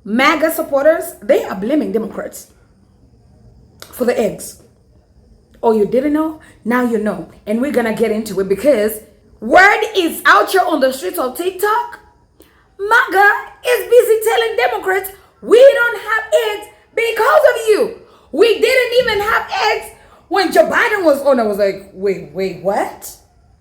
MAGA supporters, they are blaming Democrats for the eggs. Oh, you didn't know? Now you know. And we're going to get into it because word is out here on the streets of TikTok. MAGA is busy telling Democrats, we don't have eggs because of you. We didn't even have eggs when Joe Biden was on. I was like, wait, what?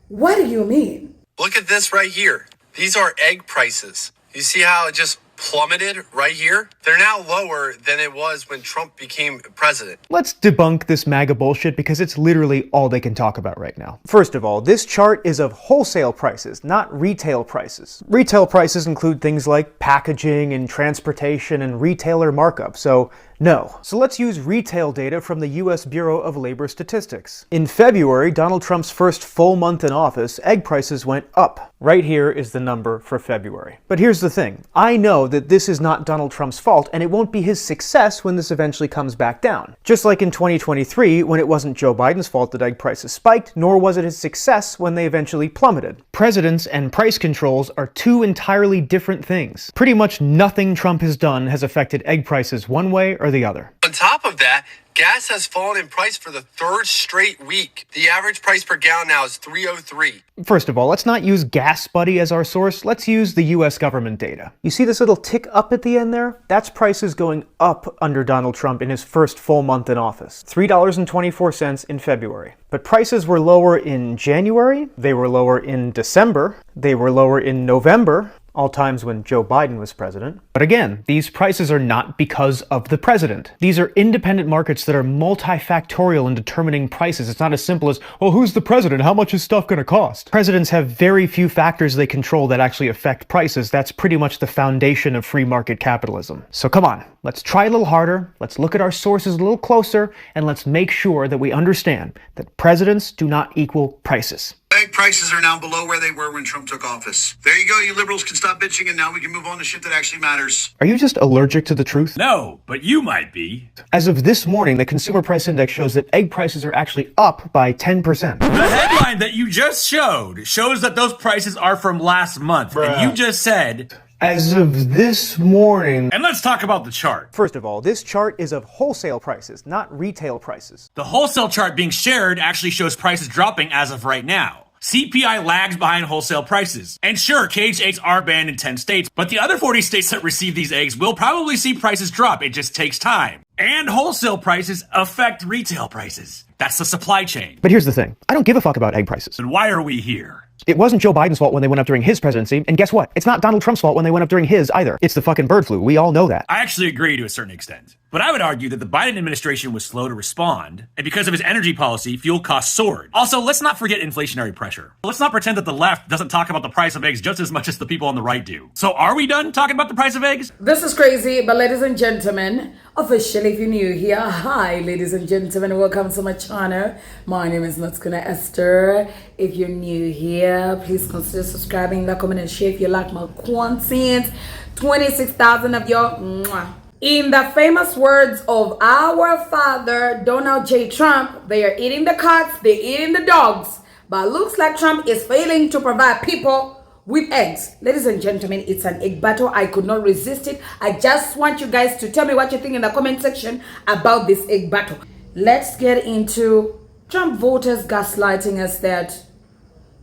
What do you mean? Look at this right here. These are egg prices. You see how it just plummeted right here? They're now lower than it was when Trump became president. Let's debunk this MAGA bullshit because it's literally all they can talk about right now. First of all, this chart is of wholesale prices, not retail prices. Retail prices include things like packaging and transportation and retailer markup, so no. So let's use retail data from the US Bureau of Labor Statistics. In February, Donald Trump's first full month in office, egg prices went up. Right here is the number for February. But here's the thing. I know that this is not Donald Trump's fault, and it won't be his success when this eventually comes back down. Just like in 2023, when it wasn't Joe Biden's fault that egg prices spiked, nor was it his success when they eventually plummeted. Presidents and price controls are two entirely different things. Pretty much nothing Trump has done has affected egg prices one way or the other. On top of that, gas has fallen in price for the third straight week. The average price per gallon now is $3.03. First of all, let's not use Gas Buddy as our source. Let's use the US government data. You see this little tick up at the end there? That's prices going up under Donald Trump in his first full month in office. $3.24 in February. But prices were lower in January, they were lower in December, they were lower in November, all times when Joe Biden was president. But again, these prices are not because of the president. These are independent markets that are multifactorial in determining prices. It's not as simple as, well, who's the president? How much is stuff going to cost? Presidents have very few factors they control that actually affect prices. That's pretty much the foundation of free market capitalism. So come on, let's try a little harder, let's look at our sources a little closer, and let's make sure that we understand that presidents do not equal prices. Egg prices are now below where they were when Trump took office. There you go, you liberals can stop bitching, and now we can move on to shit that actually matters. Are you just allergic to the truth? No, but you might be. As of this morning, the Consumer Price Index shows that egg prices are actually up by 10%. The headline that you just showed shows that those prices are from last month. Bruh. And you just said, As of this morning. and let's talk about the chart. First of all, this chart is of wholesale prices, not retail prices. The wholesale chart being shared actually shows prices dropping as of right now. CPI lags behind wholesale prices. And sure, caged eggs are banned in 10 states, but the other 40 states that receive these eggs will probably see prices drop. It just takes time. And wholesale prices affect retail prices. That's the supply chain. But here's the thing. I don't give a fuck about egg prices. And why are we here? It wasn't Joe Biden's fault when they went up during his presidency, and guess what? It's not Donald Trump's fault when they went up during his either. It's the fucking bird flu. We all know that. I actually agree to a certain extent. But I would argue that the Biden administration was slow to respond, and because of his energy policy, fuel costs soared. Also, let's not forget inflationary pressure. Let's not pretend that the left doesn't talk about the price of eggs just as much as the people on the right do. So are we done talking about the price of eggs? This is crazy, but ladies and gentlemen, officially if you're new here, hi ladies and gentlemen, welcome to my channel. My name is Natskuna Esther. If you're new here, please consider subscribing, like, comment, and share if you like my content. 26,000 of y'all. Mwah. In the famous words of our father, Donald J. Trump, they are eating the cats, they're eating the dogs. But looks like Trump is failing to provide people with eggs. Ladies and gentlemen, it's an egg battle. I could not resist it. I just want you guys to tell me what you think in the comment section about this egg battle. Let's get into Trump voters gaslighting us that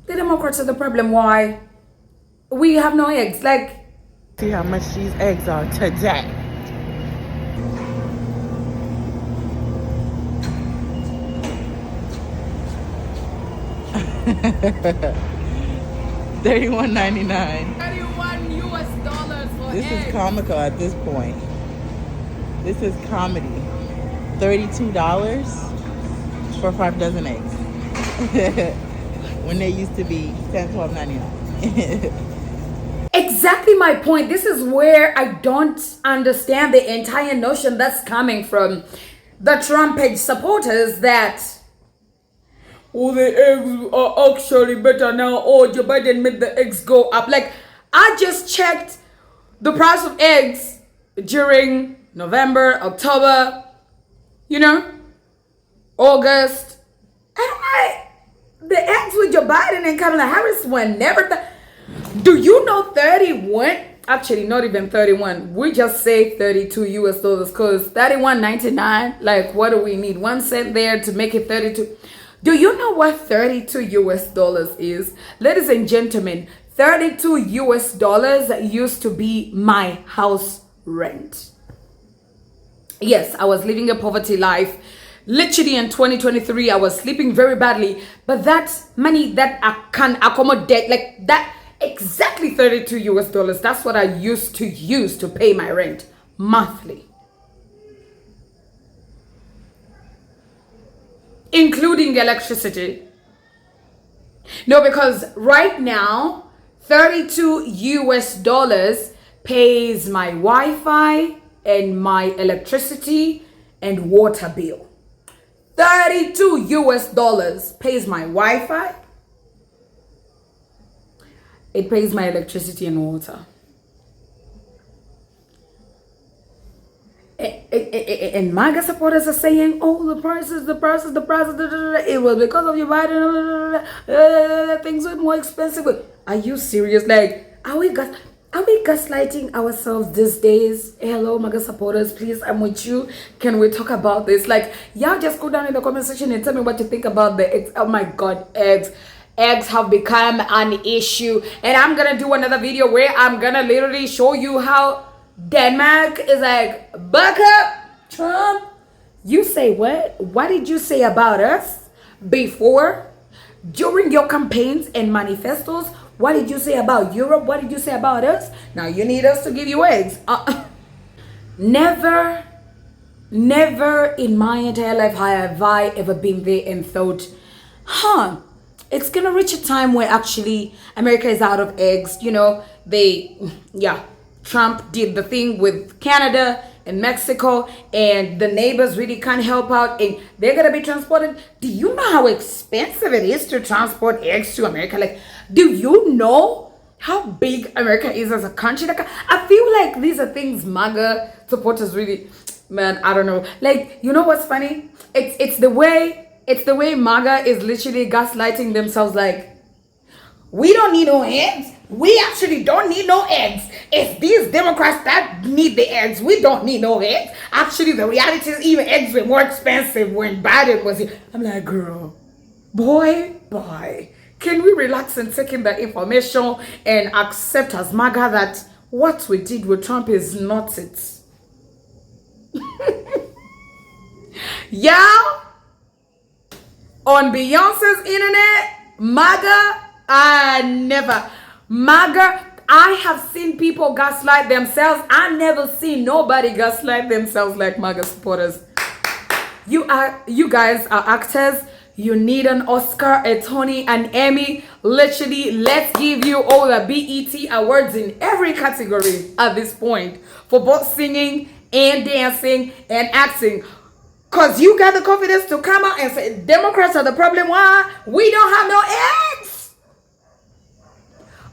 the Democrats are the problem. Why? We have no eggs. Like, see how much these eggs are today. $31.99. 31 US dollars for This is comical at this point. This is comedy. $32 for 5 dozen eggs. When they used to be $10, $12.99. Exactly my point. This is where I don't understand the entire notion that's coming from the Trump page supporters that the eggs are actually better now. Joe Biden made the eggs go up. Like, I just checked the price of eggs during November, October, August. And the eggs with Joe Biden and Kamala Harris were never. Do you know 31 actually not even 31. We just say 32 US dollars because 31.99, like what do we need? 1 cent there to make it 32. Do you know what 32 US dollars is? Ladies and gentlemen, 32 US dollars used to be my house rent. Yes, I was living a poverty life. Literally in 2023, I was sleeping very badly. But that money that I can accommodate, like that, exactly 32 US dollars. That's what I used to use to pay my rent monthly, including electricity. No, because right now, 32 US dollars pays my Wi-Fi and my electricity and water bill. 32 US dollars pays my Wi-Fi. It pays my electricity and water. And Maga supporters are saying, oh, the prices. It was because of your Biden. Things were more expensive. Are you serious? Like, are we gaslighting ourselves these days? Hello, Maga supporters, please, I'm with you. Can we talk about this? Like, y'all just go down in the comment section and tell me what you think about the eggs. Oh my God, eggs. Eggs have become an issue. And I'm gonna do another video where I'm gonna literally show you how Denmark is like, buck up, Trump. You say what? What did you say about us before? During your campaigns and manifestos? What did you say about Europe? What did you say about us? Now you need us to give you eggs. Never in my entire life have I ever been there and thought, it's gonna reach a time where actually America is out of eggs. You know, Trump did the thing with Canada and Mexico, and the neighbors really can't help out, and they're gonna be transported. Do you know how expensive it is to transport eggs to America? Like, do you know how big America is as a country? Like, I feel like these are things Maga supporters really, man, I don't know. Like, you know what's funny? It's the way Maga is literally gaslighting themselves. Like, we don't need no eggs. We actually don't need no eggs. It's these Democrats that need the eggs. We don't need no eggs. Actually, the reality is even eggs were more expensive when Biden was here. I'm like, girl, boy, can we relax and take in the information and accept as MAGA that what we did with Trump is not it? Yeah, on Beyonce's internet, MAGA, I have seen people gaslight themselves. I never seen nobody gaslight themselves like MAGA supporters. You guys are actors. You need an Oscar, a Tony, an Emmy. Literally, let's give you all the BET awards in every category at this point for both singing and dancing and acting. Because you got the confidence to come out and say Democrats are the problem. Why? We don't have no eggs.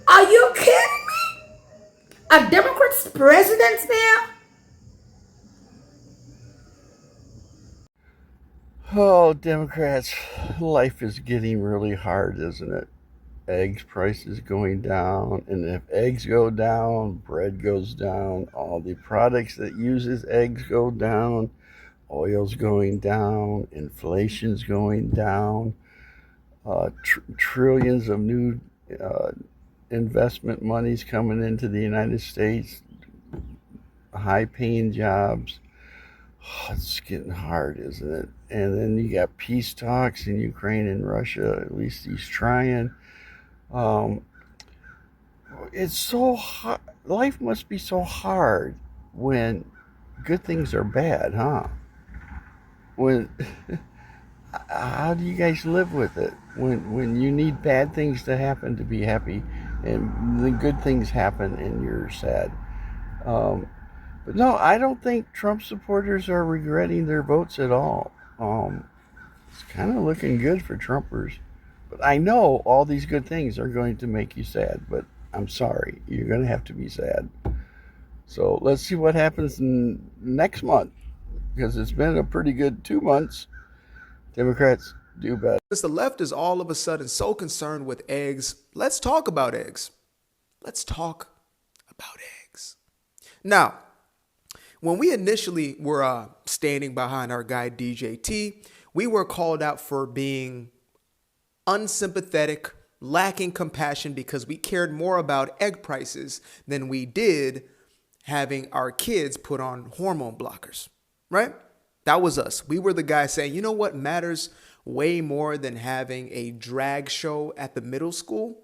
Are you kidding me? A Democrat's president now? Oh, Democrats, life is getting really hard, isn't it? Eggs prices going down, and if eggs go down, bread goes down, all the products that uses eggs go down, oil's going down, inflation's going down, trillions of new investment money's coming into the United States, high-paying jobs. Oh, it's getting hard, isn't it? And then you got peace talks in Ukraine and Russia. At least he's trying. It's so hard. Life must be so hard when good things are bad, huh? When how do you guys live with it when you need bad things to happen to be happy, and the good things happen and you're sad? But no, I don't think Trump supporters are regretting their votes at all. It's kind of looking good for Trumpers. But I know all these good things are going to make you sad, but I'm sorry, you're going to have to be sad. So let's see what happens next month, because it's been a pretty good 2 months. Democrats do better. Since the left is all of a sudden so concerned with eggs, let's talk about eggs. Let's talk about eggs. Now, when we initially were standing behind our guy DJT, we were called out for being unsympathetic, lacking compassion because we cared more about egg prices than we did having our kids put on hormone blockers, right? That was us. We were the guys saying, you know what matters way more than having a drag show at the middle school?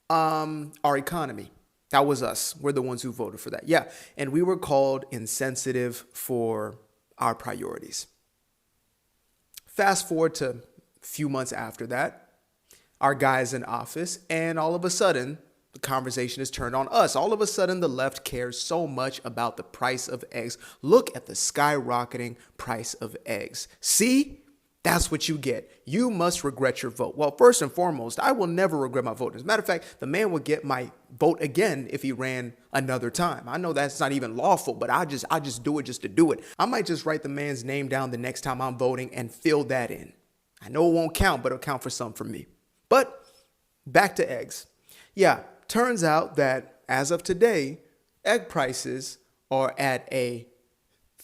Our economy. That was us. We're the ones who voted for that. Yeah. And we were called insensitive for our priorities. Fast forward to a few months after that, our guy's in office, and all of a sudden, the conversation is turned on us. All of a sudden, the left cares so much about the price of eggs. Look at the skyrocketing price of eggs. See? That's what you get. You must regret your vote. Well, first and foremost, I will never regret my vote. As a matter of fact, the man would get my vote again if he ran another time. I know that's not even lawful, but I just do it just to do it. I might just write the man's name down the next time I'm voting and fill that in. I know it won't count, but it'll count for some for me. But back to eggs. Yeah, turns out that as of today, egg prices are at a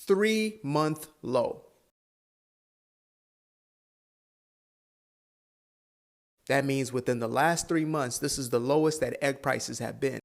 3-month low. That means within the last 3 months, this is the lowest that egg prices have been.